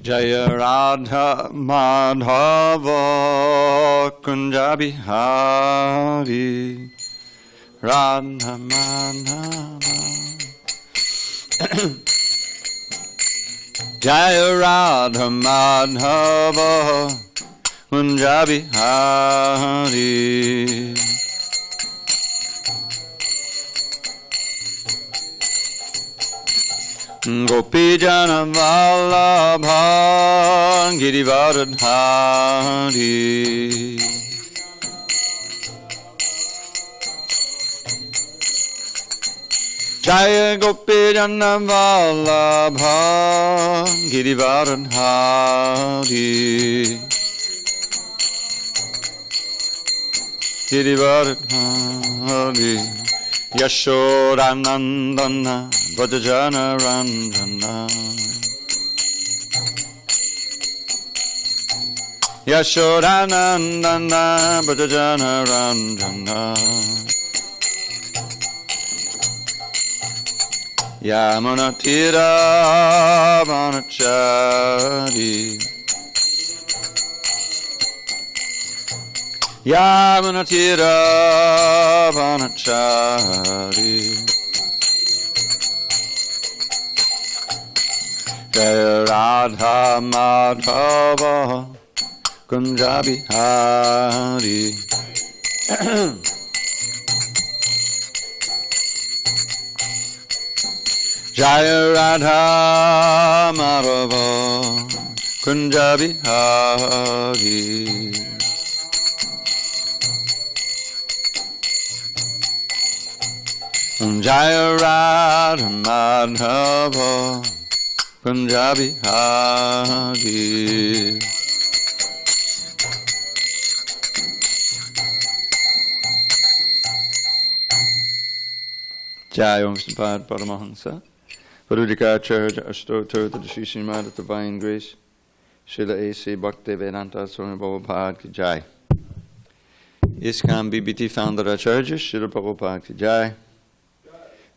Jaya Radha Madhava Kunja Bihari Radha Madhava Jaya Radha Madhava Kunja Bihari Gopi Jana Vallabha Girivardhari Jaya Gopi Jana Vallabha Girivardhari Girivardhari Yashodanandana Vajajana Ranjana Yashodanandana Vajajana Ranjana Yamunatira Vanachari Yamunatira Vanachari Jaya Radha Madhava Kunja Bihari Jaya Radha Madhava Kunja Bihari Jaya Radha Madhava Kunja Bihari Jai Om Vishnupad Paramahansa Pundarika Acharyas Ashtotter to the Srimad of Divine Grace Srila A.C. Bhakti Vedanta Swami Prabhupada Ki Jai ISKCON BBT founder Acharyas Srila Prabhupada Ki Jai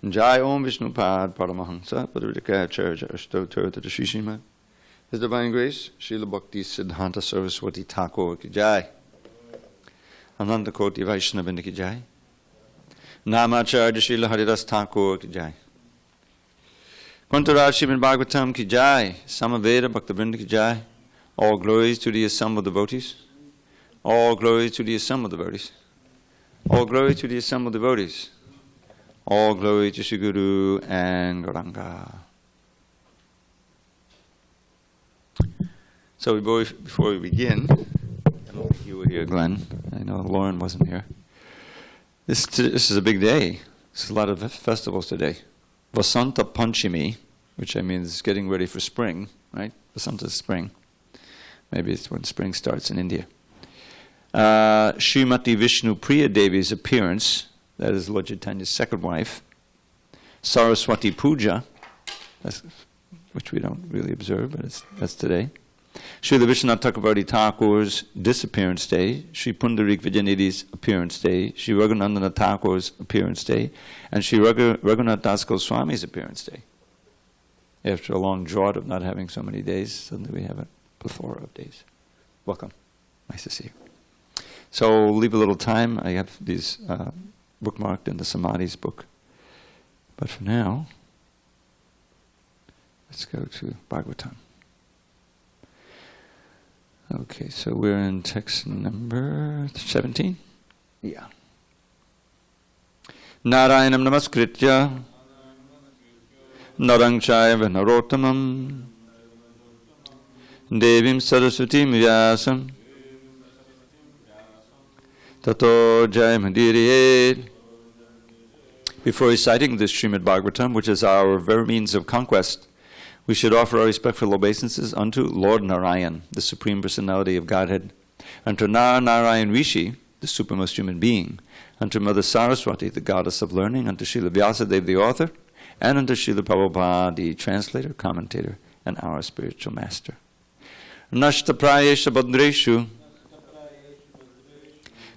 Jai Om Vishnupad Paramahansa Pundarika Acharyas Ashtotter to the Srimad His Divine Grace Srila Bhakti Siddhanta Saraswati Thakura Ki Jai Ananda Koti Vaisnava Ki Jai Namacharya Srila Haridas Thakur Ki Jai Kwantaraj Srimad Bhagavatam Ki Jai Samaveda Bhaktivinoda Ki Jai All glories to the assembled devotees All glories to the assembled devotees All glory to the assembled devotees All glory to Sri Guru and Gauranga. So before we begin, I don't think you were here, Glenn. I know Lauren wasn't here. This is a big day. There's a lot of festivals today. Vasanta Panchami, which means getting ready for spring, right? Vasanta is spring. Maybe it's when spring starts in India. Srimati Vishnu Priya Devi's appearance, that is Lord Chaitanya's second wife. Saraswati Puja, which we don't really observe, but that's today. Srila Visvanatha Chakravarti Thakur's disappearance day, Sri Pundarika Vidyanidhi's appearance day, Sri Raghunatha Thakur's appearance day, and Sri Raghunatha Das Goswami's appearance day. After a long drought of not having so many days, suddenly we have a plethora of days. Welcome. Nice to see you. So we'll leave a little time. I have these bookmarked in the Samadhi's book. But for now, let's go to Bhagavatam. Okay, so we're in text number 17? Yeah. Narayanam namaskritya narang chaiva narottamam devim saraswatim vyasam tato jayamadiriyed. Before reciting this Srimad Bhagavatam, which is our very means of conquest, we should offer our respectful obeisances unto Lord Narayan, the Supreme Personality of Godhead, unto Narayan Rishi, the supremest human being, unto Mother Saraswati, the goddess of learning, unto Srila Vyasadeva, the author, and unto Srila Prabhupada, the translator, commentator, and our spiritual master. Nashta prayesha badreshu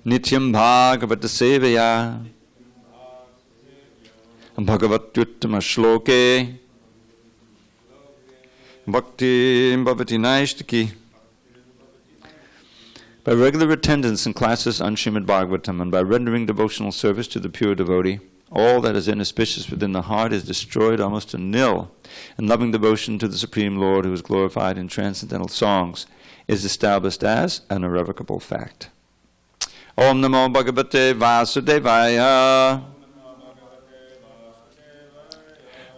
nityam bhagavata sevaya bhagavatyuttama shloke Bhakti Bhavati Naishtaki. By regular attendance in classes on Srimad Bhagavatam and by rendering devotional service to the pure devotee, all that is inauspicious within the heart is destroyed almost to nil, and loving devotion to the Supreme Lord, who is glorified in transcendental songs, is established as an irrevocable fact. Om Namo Bhagavate Vasudevaya.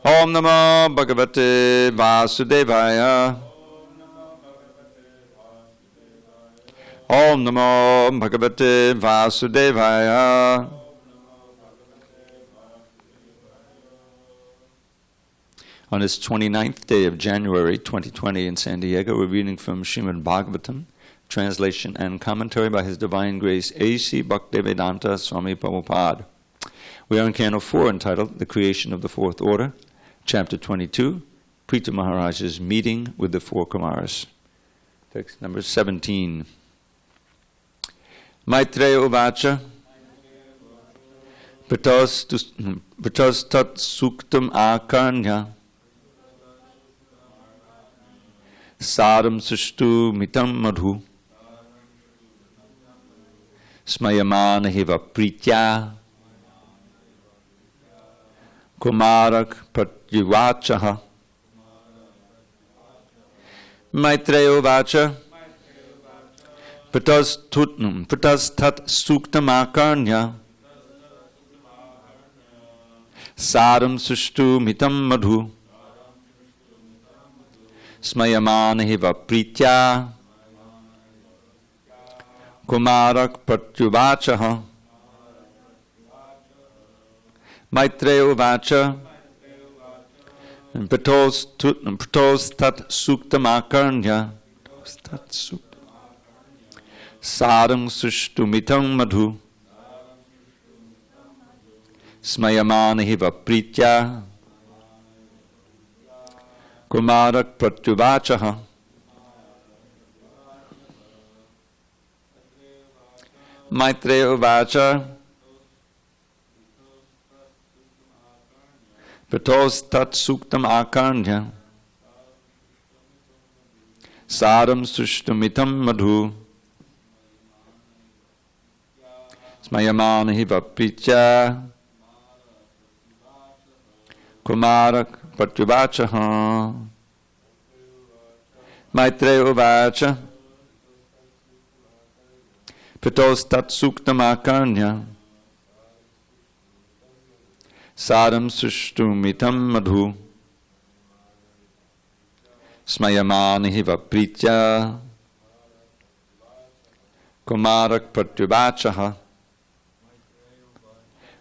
Om Namo Bhagavate Vasudevaya. Om Namo Bhagavate Vasudevaya. On this 29th day of January 2020 in SanDiego, we're reading from Srimad Bhagavatam, translation and commentary by His Divine Grace A.C. Bhaktivedanta Swami Prabhupada. We are in Canto 4 entitled The Creation of the Fourth Order, Chapter 22, Pritha Maharaj's Meeting with the Four Kumaras. Text number 17. Maitreya Uvacha Pratas Tat Suktam Akarnya Sadam Sushtu Mitam Madhu Smayamana Hiva Pritya Kumarak Pratyuvachaha. Maitreya Uvacha Pratas Tat Suktam Akarnya Sadam Sushtu Mitam Madhu Smayamana Hiva Pritya Kumarak Pratyuvachaha. Maitreya Uvacha Pratos Tat Suktam Akarnya Sadam Sushtumitam Madhu Smayamana Hiva Pritya Kumarak Pratyuvachaha. Maitreya Uvacha Pratos Tat Suktam Akarnya Sadam Sushtumitam Madhu Smayamana Hiva Pritya Kumarak Pratyuvachaha. Maitreya Uvacha Pratos Tat Suktam Akarnya Sadam Sushtumitam Madhu Smayamana Hiva Pritya Kumarak Pratyuvachaha.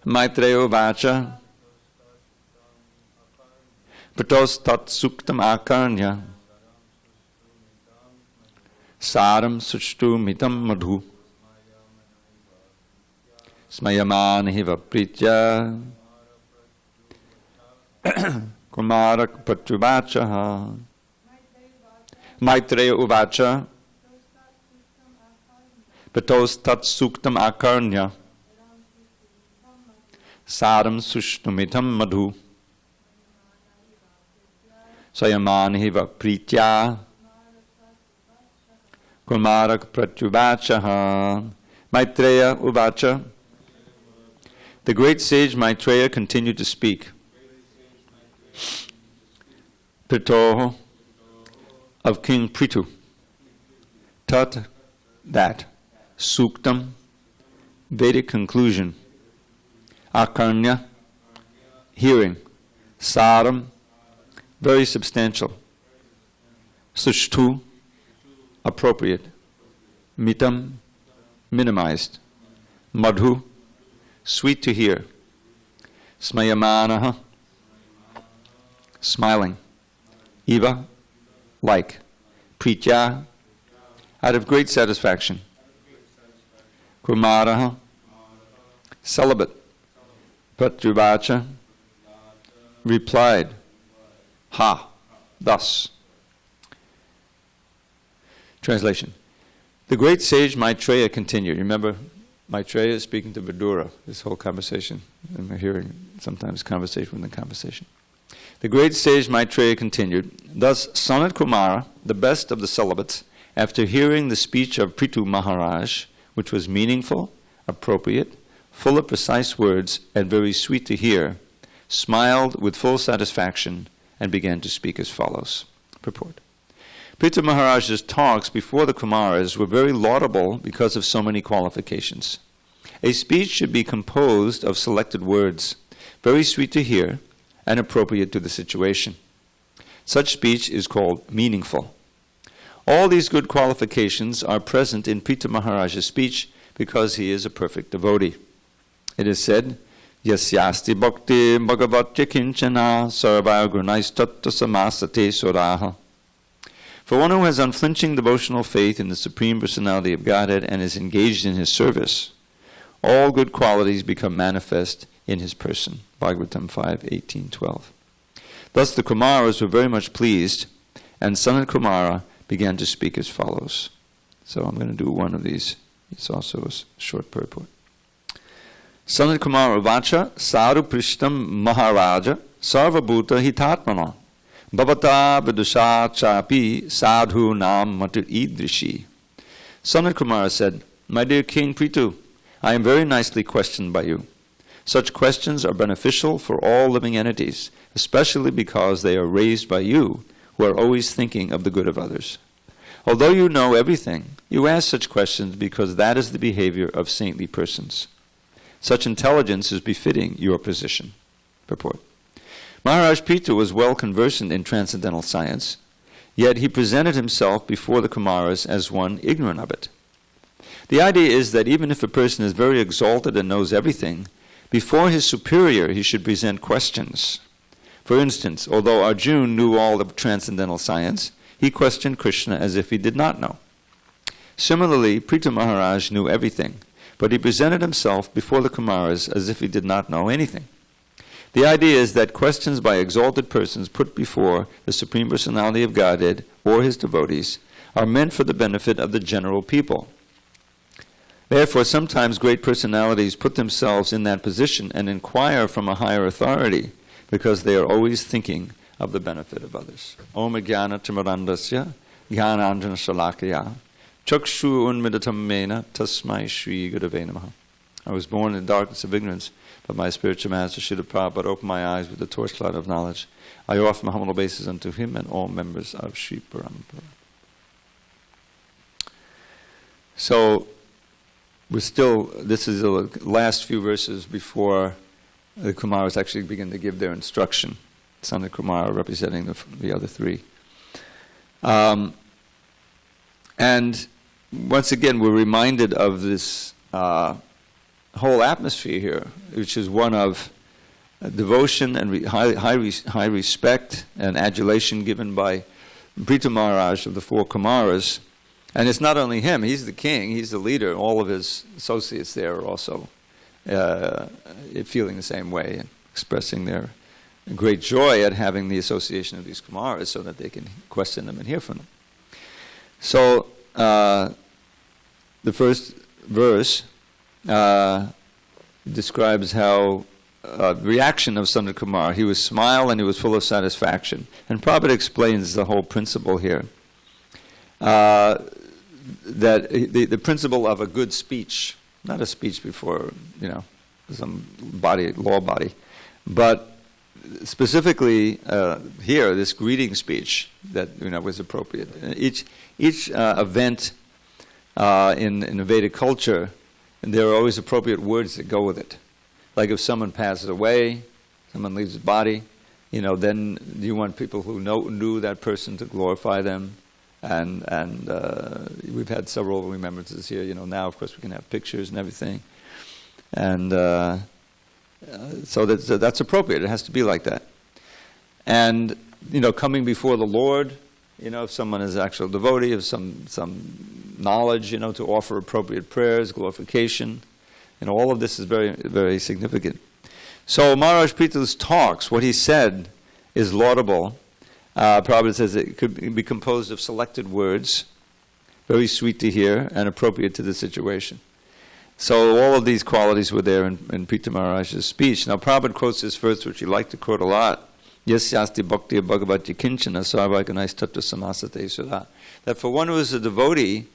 Maitreya Uvacha Pratos Tat Suktam Akarnya Sadam Sushtumitam Madhu Smayamana Hiva Pritya Kumarak Pratyuvachaha. Maitreya Uvacha Pratos Tat Suktam Akarnya Sadam Sushtumitam Madhu Sayamana Hiva Pritya Kumarak Pratyuvachaha. Maitreya Uvacha. The great sage Maitreya continued to speak. Pritoho of King Prithu. Tat, that. Suktam, Vedic conclusion. Akarnya, hearing. Saram, very substantial. Sushtu, appropriate. Mitam, minimized. Madhu, sweet to hear. Smayamanaha, smiling. Eva, like. Pritya, out of great satisfaction. Kumaraha, celibate. Pratyuvacha, replied. Ha, thus. Translation. The great sage Maitreya continued. Remember, Maitreya is speaking to Vidura, this whole conversation. And we're hearing sometimes conversation within conversation. The great sage Maitreya continued, Thus, Sanat Kumara, the best of the celibates, after hearing the speech of Prithu Maharaj, which was meaningful, appropriate, full of precise words, and very sweet to hear, smiled with full satisfaction and began to speak as follows. Purport. Prithu Maharaj's talks before the Kumaras were very laudable because of so many qualifications. A speech should be composed of selected words, very sweet to hear, and appropriate to the situation. Such speech is called meaningful. All these good qualifications are present in Prithu Maharaj's speech because he is a perfect devotee. It is said, Yasyasti bhakti bhagavatya kinchana sarva gurnais tattva samasate suraha. For one who has unflinching devotional faith in the Supreme Personality of Godhead and is engaged in his service, all good qualities become manifest in his person. Bhagavatam 5:18-12. Thus the Kumaras were very much pleased, and Sanat Kumara began to speak as follows. So I'm going to do one of these. It's also a short purport. Sanat Kumara Vacha Sadhu Prishtam Maharaja Sarvabhuta Hitatmana Bhavata Vidusha Chapi Sadhu Nam Matir Idrishi. Sanat Kumara said, My dear King Prithu, I am very nicely questioned by you. Such questions are beneficial for all living entities, especially because they are raised by you, who are always thinking of the good of others. Although you know everything, you ask such questions because that is the behavior of saintly persons. Such intelligence is befitting your position. Purport. Maharaj Prithu was well conversant in transcendental science, yet he presented himself before the Kumaras as one ignorant of it. The idea is that even if a person is very exalted and knows everything, before his superior he should present questions. For instance, although Arjuna knew all of transcendental science, he questioned Krishna as if he did not know. Similarly, Prithu Maharaj knew everything, but he presented himself before the Kumaras as if he did not know anything. The idea is that questions by exalted persons put before the Supreme Personality of Godhead or his devotees are meant for the benefit of the general people. Therefore, sometimes great personalities put themselves in that position and inquire from a higher authority because they are always thinking of the benefit of others. Om Jnana Timarandasya Jnananjana Shalakaya Chakshu Unmidatam Mena Tasmai Shri Gurave Namaha. I was born in the darkness of ignorance, but my spiritual master Srila Prabhupada opened my eyes with the torchlight of knowledge. I offer my humble obeisance unto him and all members of Sri Parampara. So, this is the last few verses before the Kumaras actually begin to give their instruction. Sanat Kumara representing the other three. And once again, we're reminded of this whole atmosphere here, which is one of devotion and high respect and adulation given by Prithu Maharaj of the four Kumaras. And it's not only him, he's the king, he's the leader. All of his associates there are also feeling the same way and expressing their great joy at having the association of these Kumaras so that they can question them and hear from them. So, the first verse describes how the reaction of Sanat Kumara, he was smile and he was full of satisfaction. And Prabhupada explains the whole principle here. That the principle of a good speech, not a speech before, some law body, but specifically here, this greeting speech that was appropriate. Each event in the Vedic culture, there are always appropriate words that go with it. Like if someone passes away, someone leaves his body, then you want people who knew that person to glorify them. And we've had several remembrances here. Now, of course, we can have pictures and everything. And so that's appropriate. It has to be like that. And, coming before the Lord, if someone is an actual devotee, of some knowledge, to offer appropriate prayers, glorification, all of this is very, very significant. So Maharaj Prithu's talks, what he said is laudable. Prabhupada says it could be composed of selected words, very sweet to hear and appropriate to the situation. So all of these qualities were there in Prithu Maharaj's speech. Now Prabhupada quotes this verse, which he liked to quote a lot, Yasyasti bhakti bhagavati kinchana sarvakanais tattva samasate sudha. That for one who is a devotee,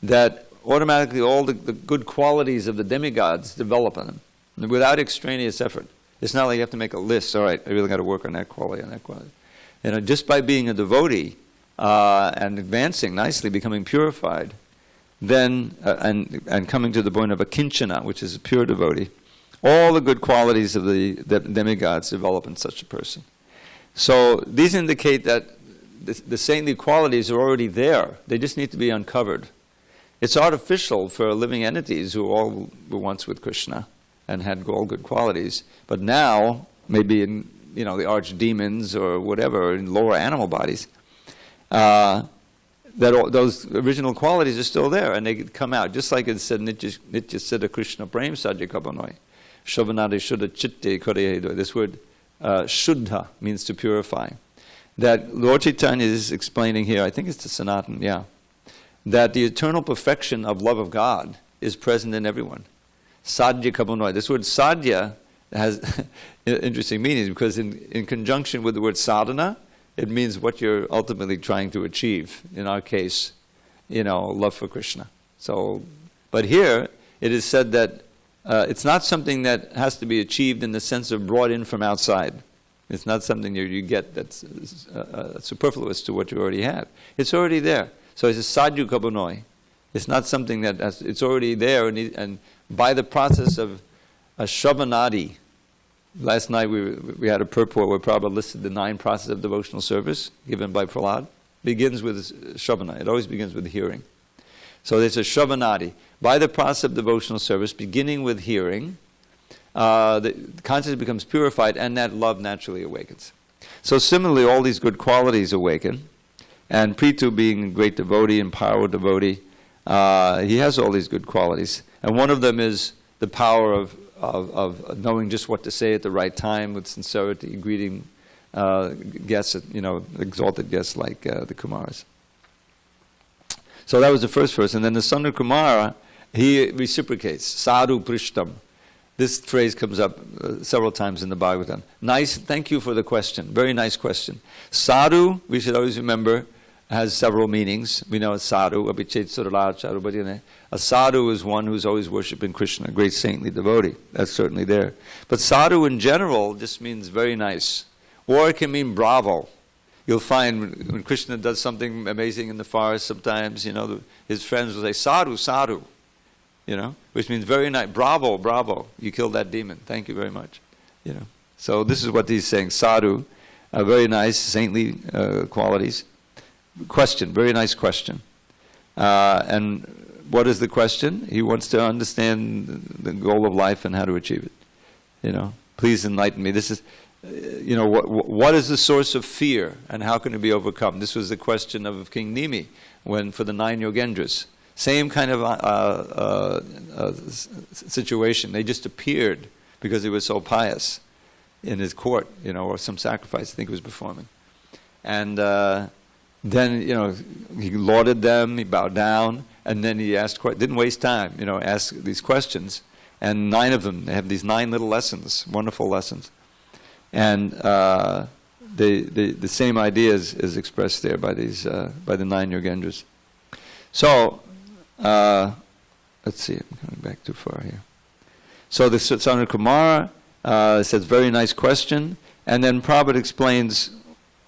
that automatically all the good qualities of the demigods develop in him without extraneous effort. It's not like you have to make a list. All right, I really got to work on that quality, on that quality. Just by being a devotee and advancing nicely, becoming purified, then and coming to the point of a kinchana, which is a pure devotee, all the good qualities of the demigods develop in such a person. So these indicate that the saintly qualities are already there. They just need to be uncovered. It's artificial for living entities who all were once with Krishna and had all good qualities, but now, maybe in the archdemons or whatever, in lower animal bodies, those original qualities are still there, and they come out. Just like it said, Nitya Siddha Krishna Prem Sadhya Kabanoi, Shovanade Shuddha Chitte Korehedo. This word, Shuddha, means to purify. That Lord Chaitanya is explaining here, I think it's to Sanatan, that the eternal perfection of love of God is present in everyone. Sadhya Kabanoi. This word sadhya has interesting meanings, because in conjunction with the word sadhana, it means what you're ultimately trying to achieve. In our case, love for Krishna. So, but here it is said that it's not something that has to be achieved in the sense of brought in from outside. It's not something you get that's superfluous to what you already have. It's already there. So it's a sadhu kabunoi. It's not something that it's already there, and by the process of a shravanadi. Last night we had a purport where Prabhupada listed the 9 processes of devotional service given by Prahlad. Begins with shravana. It always begins with hearing. So there's a shravanadi. By the process of devotional service, beginning with hearing, the consciousness becomes purified, and that love naturally awakens. So similarly, all these good qualities awaken, and Prithu, being a great devotee and power devotee, he has all these good qualities. And one of them is the power of knowing just what to say at the right time with sincerity, greeting guests, exalted guests like the Kumaras. So that was the first verse. And then the son of Kumara, he reciprocates, sadhu prishtam. This phrase comes up several times in the Bhagavatam. Nice, thank you for the question. Very nice question. Sadhu, we should always remember, has several meanings. We know it's sadhu, abhichet surala charu bhajane. A sadhu is one who's always worshipping Krishna, a great saintly devotee. That's certainly there. But sadhu in general just means very nice. Or it can mean bravo. You'll find when Krishna does something amazing in the forest, sometimes, his friends will say, sadhu, sadhu, which means very nice. Bravo, bravo. You killed that demon. Thank you very much. So this is what he's saying. Sadhu, very nice, saintly qualities. Question, very nice question. And what is the question? He wants to understand the goal of life and how to achieve it. Please enlighten me. This is, what is the source of fear and how can it be overcome? This was the question of King Nimi for the 9 Yogendras. Same kind of situation. They just appeared because he was so pious in his court, or some sacrifice I think he was performing. And then, he lauded them, he bowed down, and then he asked, didn't waste time, ask these questions. And 9 of them, they have these 9 little lessons, wonderful lessons. And the same idea is expressed there by by the 9 Yogendras. So, let's see, I'm coming back too far here. So the son of Kumara says, very nice question. And then Prabhupada explains,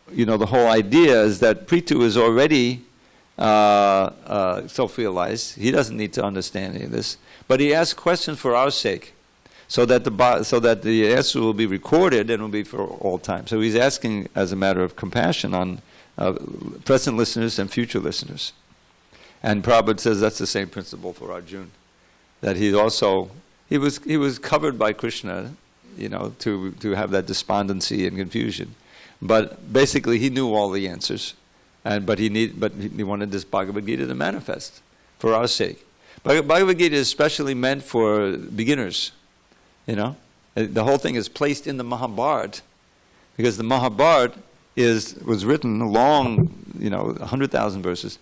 the whole idea is that Prithu is already self-realized. He doesn't need to understand any of this. But he asks questions for our sake, so that the answer will be recorded and will be for all time. So he's asking as a matter of compassion on present listeners and future listeners. And Prabhupada says that's the same principle for Arjuna, that he was covered by Krishna, to have that despondency and confusion. But basically he knew all the answers, but he wanted this Bhagavad Gita to manifest for our sake. Bhagavad Gita is especially meant for beginners. The whole thing is placed in the Mahabharata, because the Mahabharata was written long, 100,000 verses,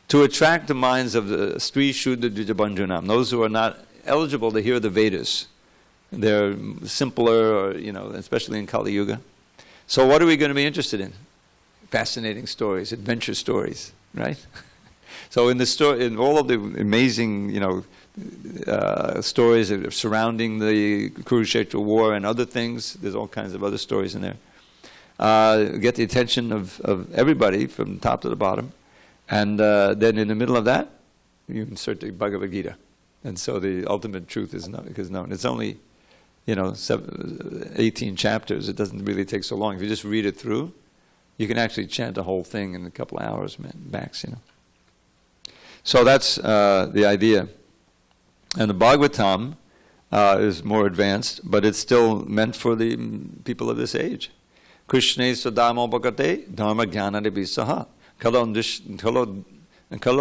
to attract the minds of the Stri Shuddha Dvijabandhunam, those who are not eligible to hear the Vedas. They're simpler, especially in Kali Yuga. So what are we going to be interested in? Fascinating stories, adventure stories, right? So in the story, in all of the amazing, stories surrounding the Kurukshetra war and other things, there's all kinds of other stories in there. Get the attention of everybody from top to the bottom. And then in the middle of that, you insert the Bhagavad Gita. And so the ultimate truth is known. It's only, 18 chapters. It doesn't really take so long. If you just read it through, you can actually chant the whole thing in a couple of hours max, So that's the idea. And the Bhagavatam is more advanced, but it's still meant for the people of this age. Krishna sadamo bhagate dharma jnana visaha kalo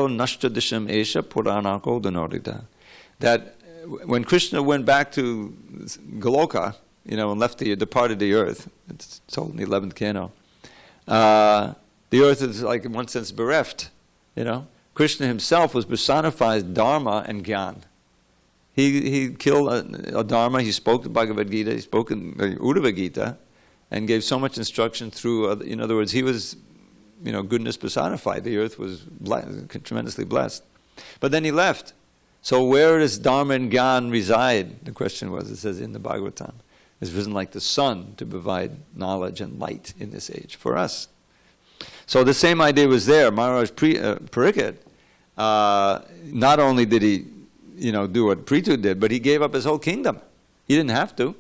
nashta disham esha puranako dhanodita. That when Krishna went back to Goloka, and departed the earth, it's told in the 11th canto, the earth is like in one sense bereft, Krishna himself was personified Dharma and Gyan. He killed a Dharma, he spoke the Bhagavad Gita, he spoke in Uddhava Gita, and gave so much instruction through, in other words, he was, goodness personified. The earth was tremendously blessed. But then he left. So where does Dharma and Gyan reside? The question was, it says in the Bhagavatam. It's risen like the sun to provide knowledge and light in this age for us. So the same idea was there. Maharaj Pariksit, not only did he, do what Prithu did, but he gave up his whole kingdom. He didn't have to.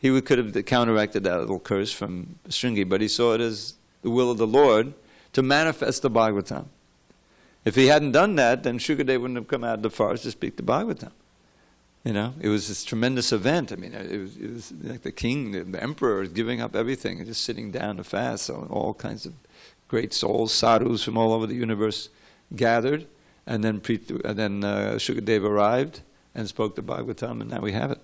He could have counteracted that little curse from Shringi, but he saw it as the will of the Lord to manifest the Bhagavatam. If he hadn't done that, then Shukadeva wouldn't have come out of the forest to speak the Bhagavatam. It was this tremendous event. I mean, it was like the king, the emperor, is giving up everything and just sitting down to fast. So all kinds of great souls, sadhus from all over the universe gathered, and then Shukadeva arrived and spoke the Bhagavatam, and now we have it.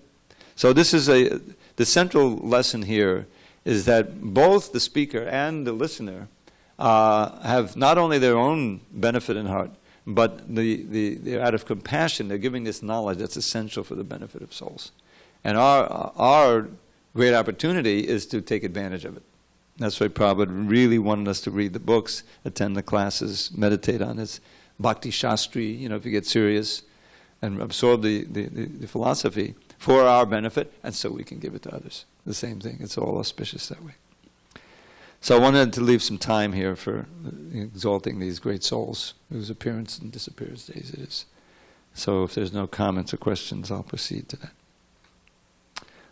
So this is the central lesson here is that both the speaker and the listener have not only their own benefit in heart, but they're out of compassion. They're giving this knowledge that's essential for the benefit of souls. And our great opportunity is to take advantage of it. That's why Prabhupada really wanted us to read the books, attend the classes, meditate on this Bhakti Shastri, if you get serious, and absorb the philosophy for our benefit, and so we can give it to others. The same thing. It's all auspicious that way. So I wanted to leave some time here for exalting these great souls whose appearance and disappearance days it is. So if there's no comments or questions, I'll proceed to that.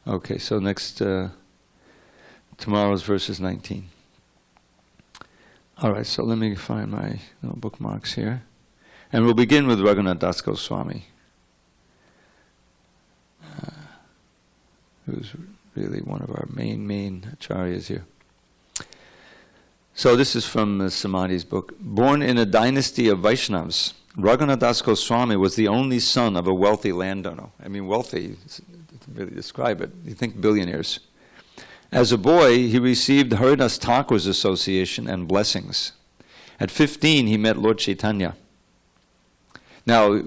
Okay, so next, tomorrow's verse is 19. All right, so let me find my little bookmarks here. And we'll begin with Raghunatha Das Goswami, who's really one of our main Acharyas here. So this is from Samadhi's book. Born in a dynasty of Vaishnavas, Raghunatha Das Goswami was the only son of a wealthy landowner. I mean, wealthy, to really describe it. You think billionaires. As a boy, he received Haridas Thakura's association and blessings. At 15, he met Lord Chaitanya. Now,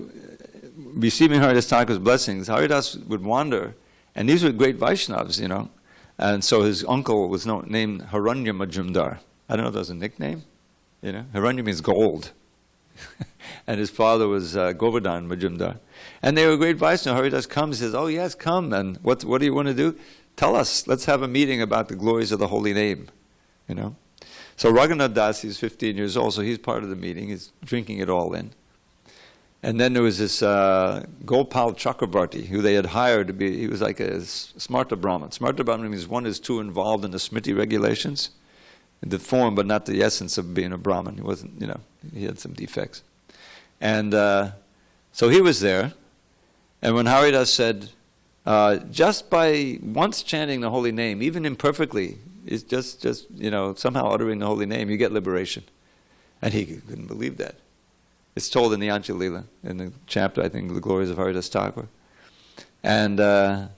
receiving Haridas Thakura's blessings, Haridas would wander, and these were great Vaishnavas, And so his uncle was named Haranya Majumdar. I don't know if that was a nickname. Haranya means gold. And his father was Govardhan Majumdar. And they were great Vaishnavas. Haridas comes and says, oh yes, come. And what do you want to do? Tell us. Let's have a meeting about the glories of the holy name. So Raghunatha Das, he's 15 years old, so he's part of the meeting. He's drinking it all in. And then there was this Gopal Chakravarti, who they had hired to be, he was like a Smarta Brahman. Smarta Brahman means one is too involved in the Smriti regulations, the form but not the essence of being a Brahman. He wasn't, he had some defects. And so he was there, and when Haridas said, just by once chanting the holy name, even imperfectly, it's just somehow uttering the holy name, you get liberation. And he couldn't believe that. It's told in the Anjalila, in the chapter, I think, The Glories of Haridas Thakur. And that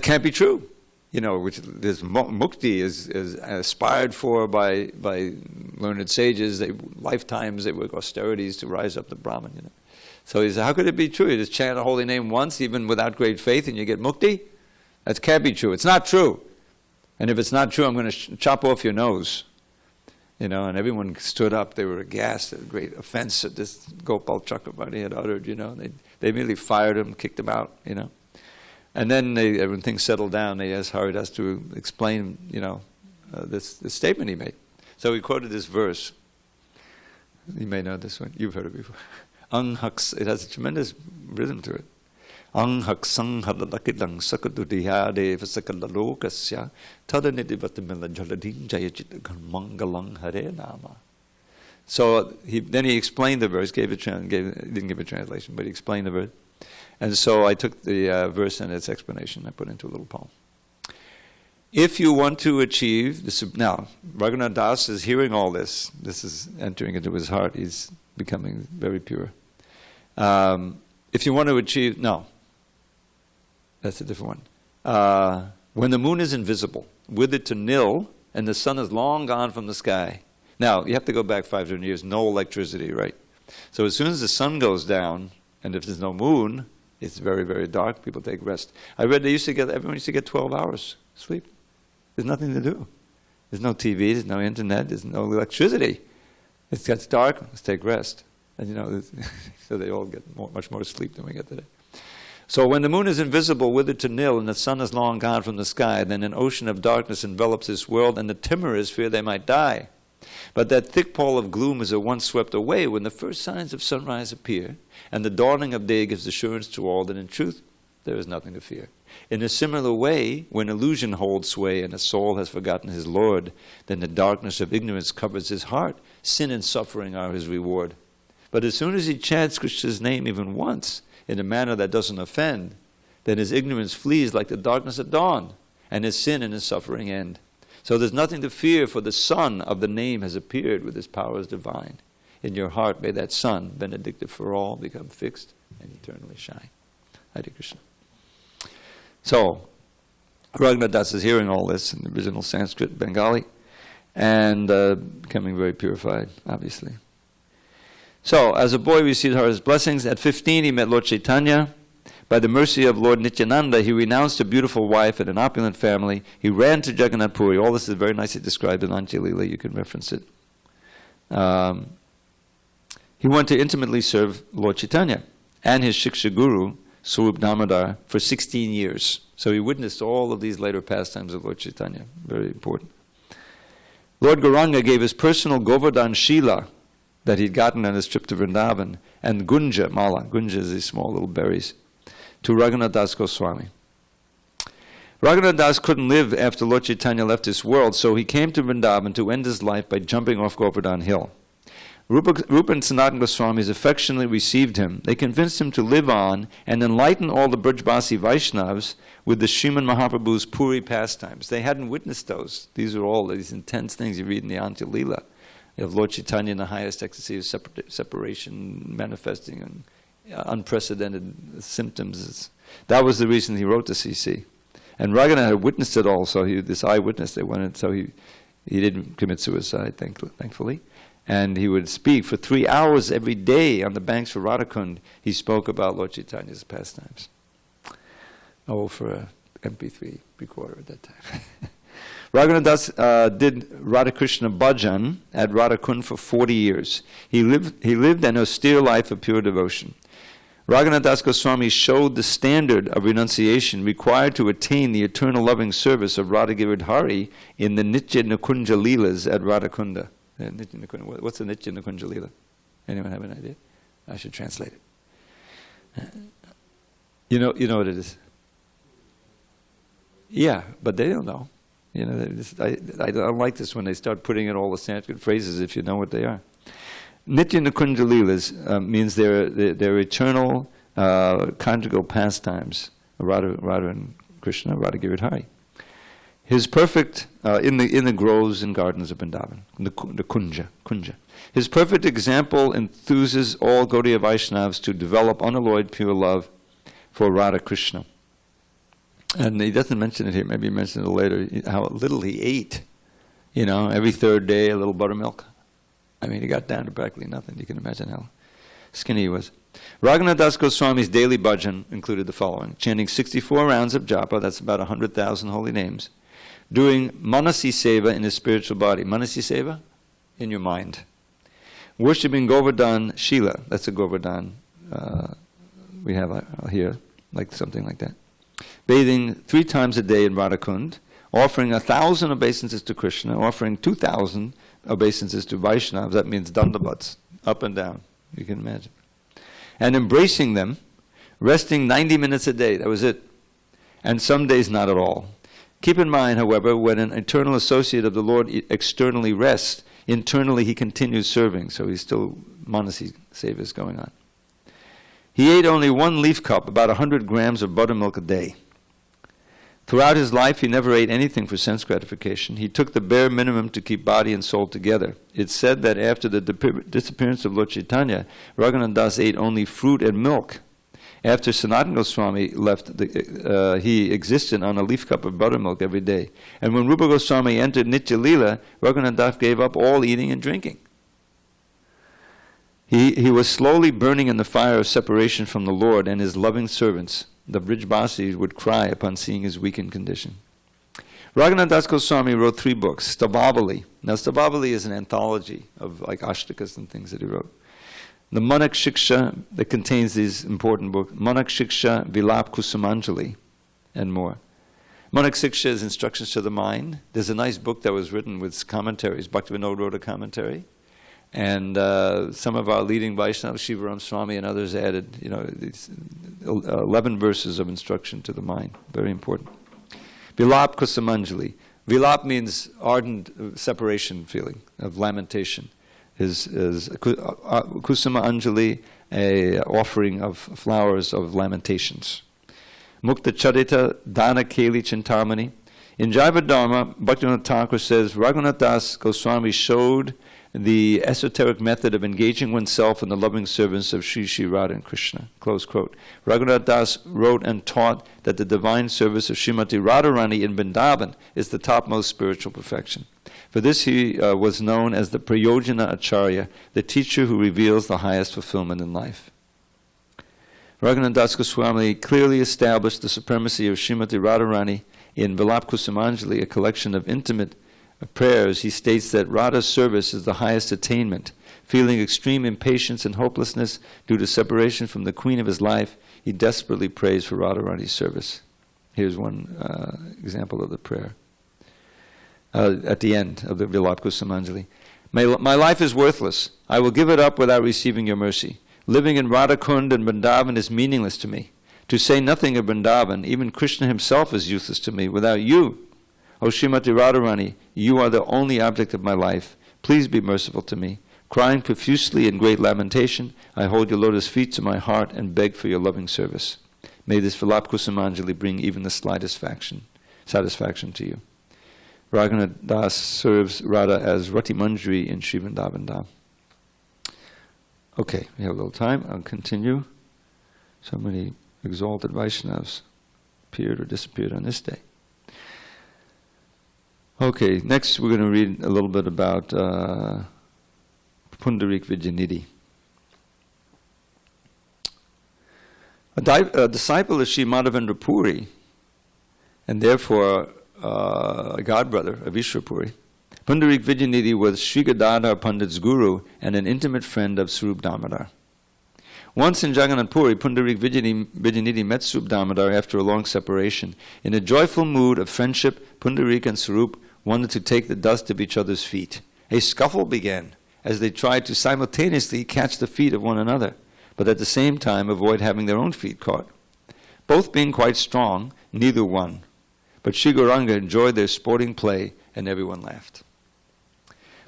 can't be true. Which this mukti is aspired for by learned sages. Lifetimes they work austerities to rise up the Brahman. So he said, how could it be true? You just chant a holy name once, even without great faith, and you get mukti? That can't be true. It's not true. And if it's not true, I'm going to chop off your nose. You know, and everyone stood up. They were aghast at the great offense that this Gopal Chakravarti had uttered, you know. They immediately fired him, kicked him out, you know. And then when things settled down, they asked Haridas to explain, you know, this statement he made. So he quoted this verse. You may know this one. You've heard it before. It has a tremendous rhythm to it. Anghaksang hadalakilang sakadudiyade vasakalalokasya tadanidivatammila jaladin jayachitagan mangalang hare nama. So then he explained the verse, he didn't give a translation, but he explained the verse. And so I took the verse and its explanation, I put it into a little poem. If you want to achieve this, now Raghunatha Das is hearing all this. This is entering into his heart. He's becoming very pure. If you want to achieve, no, that's a different one. When the moon is invisible, with it to nil, and the sun is long gone from the sky. Now, you have to go back 500 years, no electricity, right? So as soon as the sun goes down, and if there's no moon, it's very, very dark, people take rest. I read everyone used to get 12 hours sleep. There's nothing to do. There's no TV, there's no internet, there's no electricity. It gets dark, let's take rest. And you know, so they all get much more sleep than we get today. So when the moon is invisible, withered to nil, and the sun is long gone from the sky, then an ocean of darkness envelops this world, and the timorous fear they might die. But that thick pall of gloom is at once swept away when the first signs of sunrise appear, and the dawning of day gives assurance to all that in truth there is nothing to fear. In a similar way, when illusion holds sway and a soul has forgotten his Lord, then the darkness of ignorance covers his heart. Sin and suffering are his reward. But as soon as he chants Krishna's name even once, in a manner that doesn't offend, then his ignorance flees like the darkness at dawn, and his sin and his suffering end. So there's nothing to fear, for the sun of the name has appeared with his powers divine. In your heart may that sun, benedictive for all, become fixed and eternally shine. Hare Krishna. So, Raghunatha Das is hearing all this in the original Sanskrit, Bengali, and becoming very purified, obviously. So, as a boy, we received Hari's blessings. At 15, he met Lord Chaitanya. By the mercy of Lord Nityananda, he renounced a beautiful wife and an opulent family. He ran to Jagannath Puri. All this is very nicely described in Anjalila. You can reference it. He wanted to intimately serve Lord Chaitanya and his Shiksha Guru, Swarup Damodar, for 16 years. So he witnessed all of these later pastimes of Lord Chaitanya. Very important. Lord Gauranga gave his personal Govardhan Shila that he'd gotten on his trip to Vrindavan, and Gunja, Mala, Gunja is these small little berries, to Raghunatha Das Goswami. Raghunatha Das couldn't live after Lord Chaitanya left this world, so he came to Vrindavan to end his life by jumping off Govardhan Hill. Rupa and Sanatana Goswamis affectionately received him. They convinced him to live on and enlighten all the Brajbasi Vaishnavas with the Srimad Mahaprabhu's Puri pastimes. They hadn't witnessed those. These are all these intense things you read in the Anjalila of Lord Chaitanya in the highest ecstasy of separation, manifesting and unprecedented symptoms. That was the reason he wrote the CC. And Raghunatha had witnessed it all, so this eyewitness, they wanted, so he didn't commit suicide, thankfully. And he would speak for 3 hours every day on the banks of Radhakund. He spoke about Lord Chaitanya's pastimes. Oh, for an MP3 recorder at that time. Raghunatha Das did Radhakrishna Bhajan at Radhakund for 40 years. He lived an austere life of pure devotion. Raghunatha Das Goswami showed the standard of renunciation required to attain the eternal loving service of Radha Giridhari in the Nitya Nikunja Leelas at Radhakunda. What's the Nitya Nikunja Leela? Anyone have an idea? I should translate it. You know what it is? Yeah, but they don't know. You know, I don't like this when they start putting in all the Sanskrit phrases if you know what they are. Nitya Nikunja Leelas means they're eternal conjugal pastimes, Radha and Krishna, Radha Giridhari. His perfect, in the groves and gardens of Vrindavan, the kunja. His perfect example enthuses all Gaudiya Vaishnavas to develop unalloyed pure love for Radha Krishna. And he doesn't mention it here, maybe he mentions it later, how little he ate. You know, every third day a little buttermilk. I mean, he got down to practically nothing. You can imagine how skinny he was. Raghunatha Das Goswami's daily bhajan included the following: chanting 64 rounds of japa, that's about 100,000 holy names, doing Manasi Seva in his spiritual body. Manasi Seva? In your mind. Worshipping Govardhan Shila. That's a Govardhan we have here, like something like that. Bathing 3 times a day in Radhakund. Offering 1,000 obeisances to Krishna. Offering 2,000 obeisances to Vaishnavas. That means dandavats, up and down. You can imagine. And embracing them. Resting 90 minutes a day. That was it. And some days not at all. Keep in mind, however, when an eternal associate of the Lord externally rests, internally he continues serving, so he's still Manasi Seva is going on. He ate only 1 leaf cup, about 100 grams of buttermilk a day. Throughout his life, he never ate anything for sense gratification. He took the bare minimum to keep body and soul together. It's said that after the disappearance of Lord Chaitanya, Raghunatha Das ate only fruit and milk. After Sanatana Goswami left, he existed on a leaf cup of buttermilk every day. And when Rupa Goswami entered Nitya Leela, Raghunatha Das gave up all eating and drinking. He was slowly burning in the fire of separation from the Lord, and his loving servants, the Brijbasis, would cry upon seeing his weakened condition. Raghunatha Das Goswami wrote 3 books. Stavavali. Now Stavavali is an anthology of like ashtakas and things that he wrote. The Manak Shiksha, that contains these important books, Manak Shiksha, Vilap Kusumanjali, and more. Manak Shiksha is instructions to the mind. There's a nice book that was written with commentaries. Bhaktivinoda wrote a commentary. And some of our leading Vaishnavas, Shivaram Swami and others added, these 11 verses of instruction to the mind. Very important. Vilap Kusumanjali. Vilap means ardent separation feeling, of lamentation. Is Kusuma Anjali, a offering of flowers of lamentations. Mukta Charita Dana Keli Chintamani. In Jaiva Dharma, Bhaktivinoda Thakur says, Raghunatha Das Goswami showed the esoteric method of engaging oneself in the loving service of Sri Sri Radha and Krishna. Close quote. Raghunatha Das wrote and taught that the divine service of Srimati Radharani in Vrindavan is the topmost spiritual perfection. For this he was known as the Prayojana Acharya, the teacher who reveals the highest fulfillment in life. Raghunatha Das Goswami clearly established the supremacy of Srimati Radharani in Vilap Kusumanjali, a collection of intimate prayers. He states that Radha's service is the highest attainment. Feeling extreme impatience and hopelessness due to separation from the queen of his life, he desperately prays for Radharani's service. Here's one example of the prayer. At the end of the Vilap Kusumanjali. My life is worthless. I will give it up without receiving your mercy. Living in Radhakund and Vrindavan is meaningless to me. To say nothing of Vrindavan, even Krishna himself is useless to me without you. O Srimati Radharani, you are the only object of my life. Please be merciful to me. Crying profusely in great lamentation, I hold your lotus feet to my heart and beg for your loving service. May this Vilap Kusumanjali bring even the slightest satisfaction to you. Raghunatha Das serves Radha as Rati Manjari in Sri Vrindavan Dham. Okay, we have a little time. I'll continue. So many exalted Vaishnavas appeared or disappeared on this day. Okay, next we're going to read a little bit about Pundarika Vidyanidhi. A disciple of Sri Madhavendra Puri, and therefore a godbrother of Ishwar Puri, Pundarika Vidyanidhi was Sri Gadadhar Pandit's guru and an intimate friend of Swarup Damodar. Once in Jagannath Puri, Pundarika Vidyanidhi met Swarup Damodar after a long separation. In a joyful mood of friendship, Pundarika and Swarup wanted to take the dust of each other's feet. A scuffle began as they tried to simultaneously catch the feet of one another, but at the same time avoid having their own feet caught. Both being quite strong, neither won. But Sri Gauranga enjoyed their sporting play, and everyone laughed.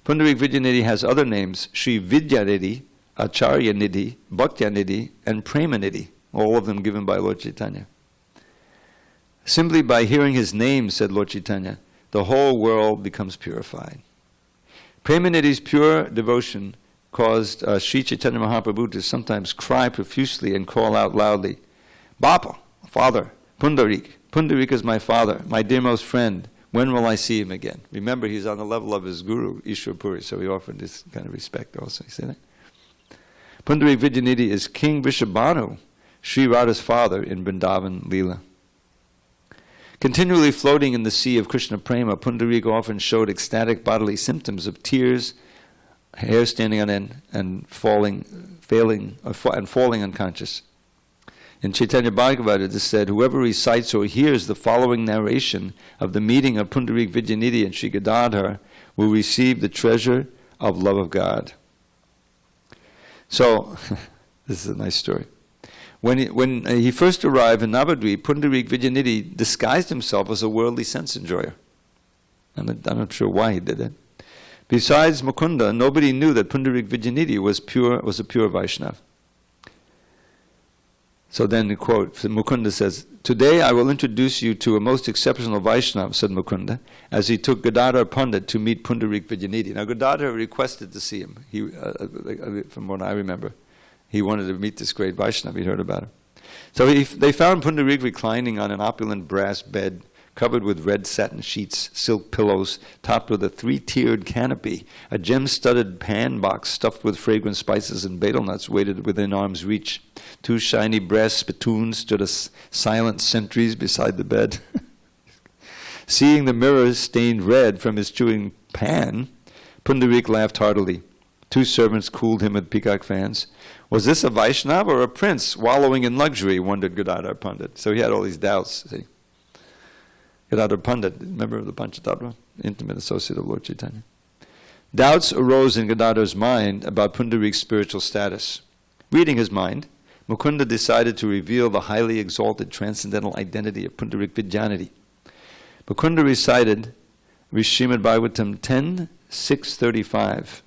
Pundarika Vidyanidhi has other names: Sri Vidyanidhi, Acharyanidhi, Bhakyanidhi, and Premanidhi, all of them given by Lord Chaitanya. Simply by hearing his name, said Lord Chaitanya, the whole world becomes purified. Premanidhi's pure devotion caused Sri Chaitanya Mahaprabhu to sometimes cry profusely and call out loudly, Bapa, father, Pundarik. Pundarika is my father, my dearmost friend. When will I see him again? Remember, he's on the level of his guru, Ishwar Puri, so he offered this kind of respect also. You see that? Pundarika Vidyanidhi is King Vrishabhanu, Sri Radha's father in Vrindavan Leela. Continually floating in the sea of Krishna prema, Pundarika often showed ecstatic bodily symptoms of tears, hair standing on end, and falling unconscious. In Chaitanya Bhagavatam it is said, whoever recites or hears the following narration of the meeting of Pundarik Vidyanidhi and Sri Gadadhar will receive the treasure of love of God. So, this is a nice story. When he first arrived in Navadvip, Pundarik Vidyanidhi disguised himself as a worldly sense enjoyer. I'm not sure why he did it. Besides Mukunda, nobody knew that Pundarik Vidyanidhi was a pure Vaishnava. So then the quote, Mukunda says, "Today I will introduce you to a most exceptional Vaishnava," said Mukunda, as he took Gadadhar Pandit to meet Pundarik Vidyanidhi. Now Gadadhar requested to see him. He, from what I remember, he wanted to meet this great Vaishnava. He'd heard about him. So they found Pundarik reclining on an opulent brass bed, covered with red satin sheets, silk pillows, topped with a 3-tiered canopy. A gem-studded pan box stuffed with fragrant spices and betel nuts waited within arm's reach. 2 shiny brass spittoons stood as silent sentries beside the bed. Seeing the mirror stained red from his chewing pan, Pundarik laughed heartily. 2 servants cooled him with peacock fans. Was this a Vaishnava or a prince wallowing in luxury, wondered Gadadhar Pandit. So he had all these doubts, see. Gadadhar Pandit, member of the Panchatattva, intimate associate of Lord Chaitanya. Doubts arose in Gadadhar's mind about Pundarik's spiritual status. Reading his mind, Mukunda decided to reveal the highly exalted transcendental identity of Pundarik Vidyanidhi. Mukunda recited Srimad Bhagavatam 10:635.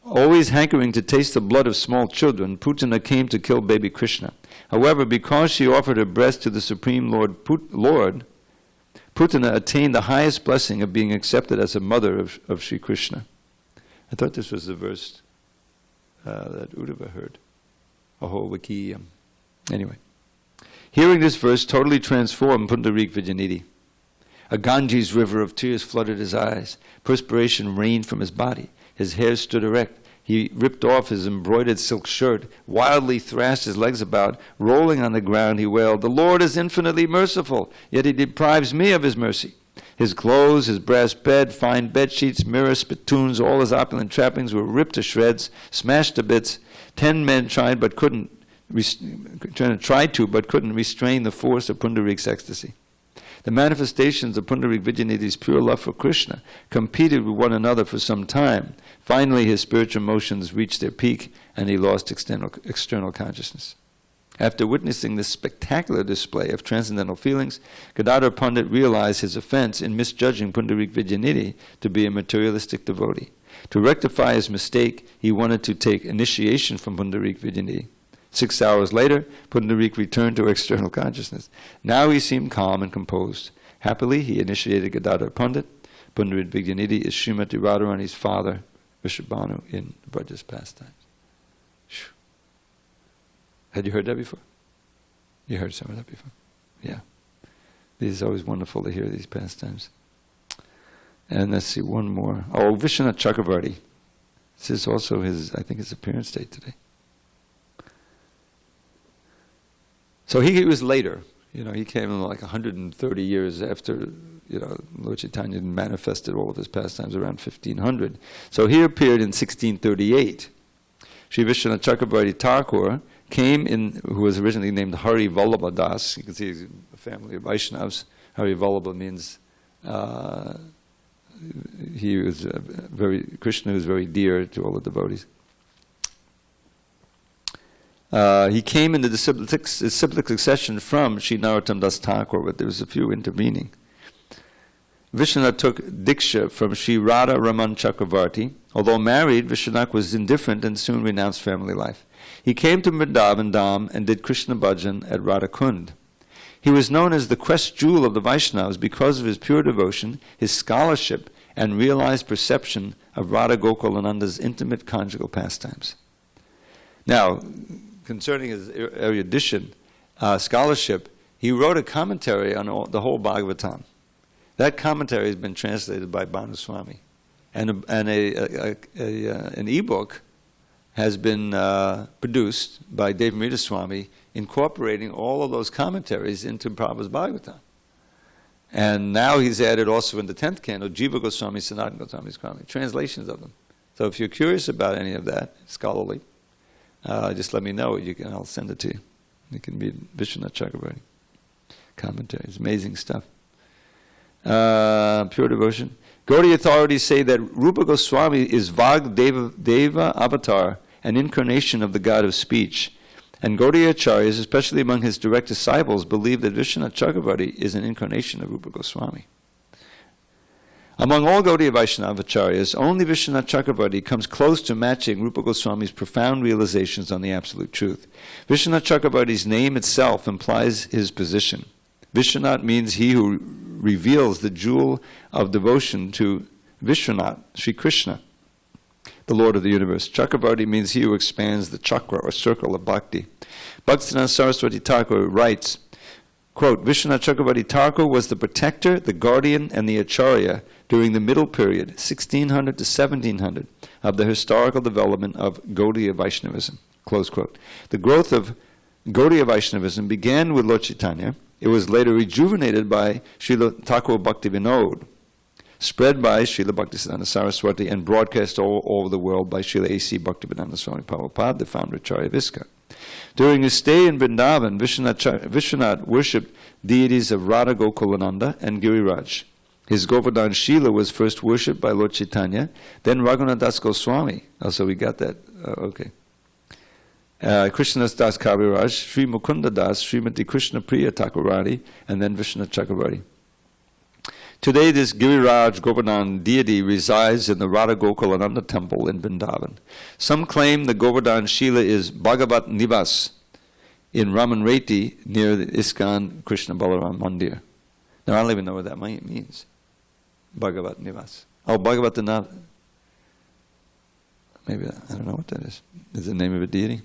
Always hankering to taste the blood of small children, Putana came to kill baby Krishna. However, because she offered her breast to the Supreme Lord, Putana attained the highest blessing of being accepted as a mother of Sri Krishna. I thought this was the verse that Uddhava heard. Aho Vakiyam. Anyway. Hearing this verse totally transformed Pundarik Vidyanidhi. A Ganges river of tears flooded his eyes. Perspiration rained from his body. His hair stood erect. He ripped off his embroidered silk shirt, wildly thrashed his legs about. Rolling on the ground, he wailed, "The Lord is infinitely merciful, yet he deprives me of his mercy." His clothes, his brass bed, fine bed sheets, mirror, spittoons, all his opulent trappings were ripped to shreds, smashed to bits. 10 men tried to, but couldn't restrain the force of Pundarik's ecstasy. The manifestations of Pundarik Vidyanidhi's pure love for Krishna competed with one another for some time. Finally, his spiritual emotions reached their peak, and he lost external consciousness. After witnessing this spectacular display of transcendental feelings, Gadadhar Pandit realized his offense in misjudging Pundarik Vidyanidhi to be a materialistic devotee. To rectify his mistake, he wanted to take initiation from Pundarik Vidyanidhi. 6 hours later, Pundarik returned to external consciousness. Now he seemed calm and composed. Happily, he initiated Gadadhar Pandit. Pundarik Vidyanidhi is Srimati Radharani's father, Vrishabhanu, in Braja's pastimes. Had you heard that before? You heard some of that before? Yeah. It is always wonderful to hear these pastimes. And let's see, one more. Oh, Visvanatha Chakravarti. This is also his appearance date today. So he was later. He came like 130 years after, Lord Chaitanya manifested all of his pastimes around 1500. So he appeared in 1638. Sri Visvanatha Chakravarti Thakura came in, who was originally named Hari Vallabha Das. You can see he's a family of Vaishnavas. Hari Vallabha means Krishna was very dear to all the devotees. He came into the cyclic succession from Sri Narottam Das Thakur, but there was a few intervening. Vishwanath took Diksha from Sri Radha Raman Chakravarti. Although married, Vishwanath was indifferent and soon renounced family life. He came to Vrindavan Dham and did Krishna Bhajan at Radha Kund. He was known as the quest jewel of the Vaishnavas because of his pure devotion, his scholarship, and realized perception of Radha Gokulananda's intimate conjugal pastimes. Now, concerning his erudition, scholarship, he wrote a commentary on the whole Bhagavatam. That commentary has been translated by Bhanu Swami. And an e-book has been produced by Dravida Swami, incorporating all of those commentaries into Prabhupada's Bhagavatam. And now he's added also in the 10th canto, Jiva Goswami, Sanatana Goswami's commentary, translations of them. So if you're curious about any of that, scholarly, just let me know. I'll send it to you. You can read Visvanatha Chakravarti commentaries. Amazing stuff. Pure devotion. Gaudiya authorities say that Rupa Goswami is Vag Deva Avatar, an incarnation of the god of speech. And Gaudiya Acharyas, especially among his direct disciples, believe that Visvanatha Chakravarti is an incarnation of Rupa Goswami. Among all Gaudiya Vaisnava Acharyas, only Visvanatha Chakravarti comes close to matching Rupa Goswami's profound realizations on the absolute truth. Visvanatha Chakravarti's name itself implies his position. Visvanatha means he who reveals the jewel of devotion to Visvanatha, Sri Krishna, the Lord of the universe. Chakravarti means he who expands the chakra or circle of bhakti. Bhaktivinoda Saraswati Thakur writes, quote, Visvanatha Chakravarti Thakur was the protector, the guardian, and the acharya during the middle period, 1600 to 1700, of the historical development of Gaudiya Vaishnavism, close quote. The growth of Gaudiya Vaishnavism began with Lord Chaitanya. It was later rejuvenated by Srila Thakur Bhaktivinoda, spread by Srila Bhaktisiddhanta Saraswati, and broadcast all over the world by Srila A.C. Bhaktivedanta Swami Prabhupada, the founder Acharya of ISKCON. During his stay in Vrindavan, Visvanatha worshipped deities of Radha Gokulananda and Giriraj. His Govardhan Shila was first worshipped by Lord Chaitanya, then Raghunatha Das Goswami. Oh, so we got that. Okay. Krishnadas Das Kaviraj, Sri Mukunda Das, Srimati Krishna Priya Thakurati, and then Visvanatha Chakravarti. Today, this Giriraj Govardhan deity resides in the Radha Gokulananda temple in Vrindavan. Some claim the Govardhan Shila is Bhagavat Nivas in Ramanreti near the ISKCON Krishna Balaram Mandir. Now, I don't even know what that means. Bhagavat Nivas. Oh, Bhagavat Nivas. Maybe, I don't know what that is. Is it the name of a deity?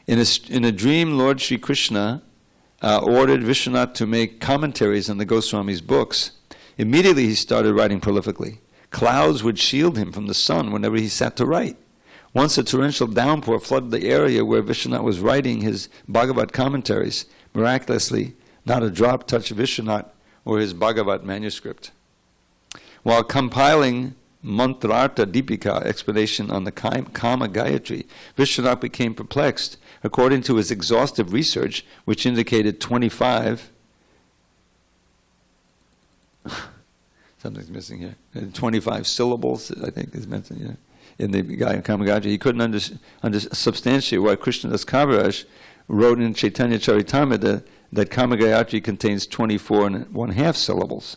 In a dream, Lord Sri Krishna ordered Visvanatha to make commentaries on the Goswami's books. Immediately he started writing prolifically. Clouds would shield him from the sun whenever he sat to write. Once a torrential downpour flooded the area where Visvanatha was writing his Bhagavat commentaries. Miraculously, not a drop touched Visvanatha or his Bhagavat manuscript. While compiling Mantrartha Deepika, explanation on the Kama Gayatri, Visvanatha became perplexed. According to his exhaustive research, which indicated 25, something's missing here, 25 syllables, I think is mentioned here, in the Kama Gayatri, he couldn't substantiate why Krishnadas Kaviraj wrote in Chaitanya Charitamrita that Kama Gayatri contains 24.5 syllables,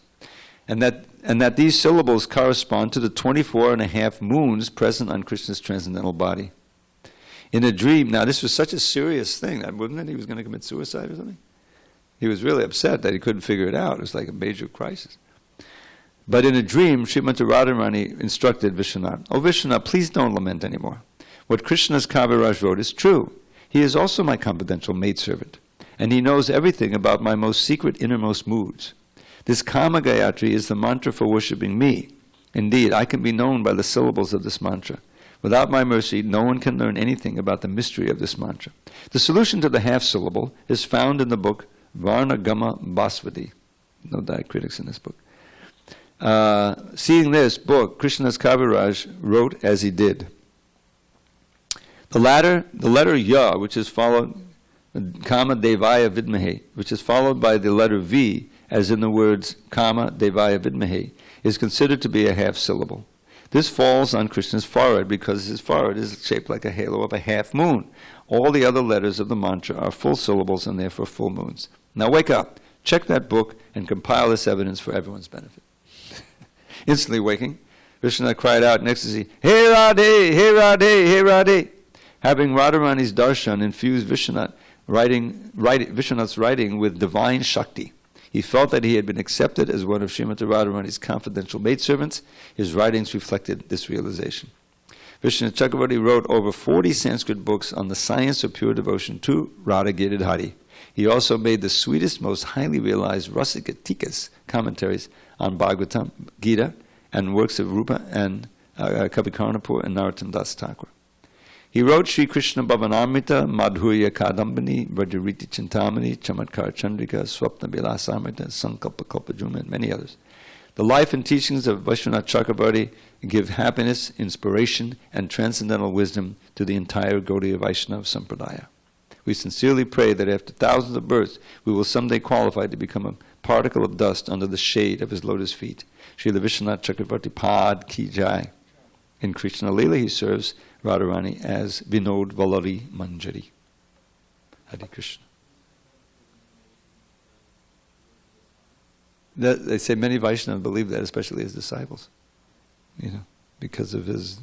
and that these syllables correspond to the 24.5 moons present on Krishna's transcendental body. In a dream, now this was such a serious thing, wasn't it? He was going to commit suicide or something? He was really upset that he couldn't figure it out. It was like a major crisis. But in a dream, Srimati Radharani instructed Visvanatha, "Oh Visvanatha, please don't lament anymore. What Krishna's Kaviraj wrote is true. He is also my confidential maidservant, and he knows everything about my most secret innermost moods. This Kama Gayatri is the mantra for worshipping me. Indeed, I can be known by the syllables of this mantra. Without my mercy, no one can learn anything about the mystery of this mantra. The solution to the half syllable is found in the book Varna Gama Basvati." No diacritics in this book. Seeing this book, Krishnadas Kaviraj wrote as he did. The letter Ya, which is followed, Kama Devaya Vidmahe, which is followed by the letter V, as in the words Kama Devaya Vidmahe, is considered to be a half syllable. This falls on Krishna's forehead because his forehead is shaped like a halo of a half moon. All the other letters of the mantra are full syllables and therefore full moons. Now wake up, check that book, and compile this evidence for everyone's benefit. Instantly waking, Visvanatha cried out in ecstasy, "Hey Radhe, hey Radhe, hey Radhe!" Having Radharani's darshan infused Visvanatha's writing with divine shakti. He felt that he had been accepted as one of Srimati Radharani's confidential maidservants. His writings reflected this realization. Visvanatha Chakravarti wrote over 40 Sanskrit books on the science of pure devotion to Radha Giridhari. He also made the sweetest, most highly realized Rasika Tikas commentaries on Bhagavatam, Gita, and works of Rupa and Kavi Karnapur and Narottam Das Thakur. He wrote Sri Krishna Bhavanamrita, Madhurya Kadambani, Vrajariti Chintamani, Chamatkar Chandrika, Swapna Vilasamrita, Sankalpa Kalpajuma, and many others. The life and teachings of Visvanatha Chakravarti give happiness, inspiration, and transcendental wisdom to the entire Gaudiya Vaishnava Sampradaya. We sincerely pray that after thousands of births, we will someday qualify to become a particle of dust under the shade of his lotus feet. Srila Visvanatha Chakravarti Pad Ki Jai. In Krishna Leela, he serves Radharani as Vinod Valari Manjari. Hare Krishna. They say many Vaishnavas believe that, especially his disciples, because of his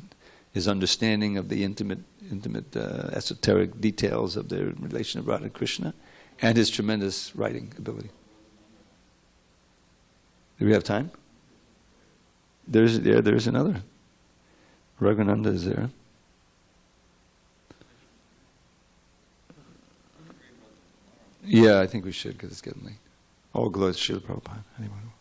understanding of the intimate esoteric details of their relation of Radha and Krishna, and his tremendous writing ability. Do we have time? There's another. Raghunatha is there. Yeah, I think we should, because it's getting late. All glories to Srila Prabhupada. Anyone?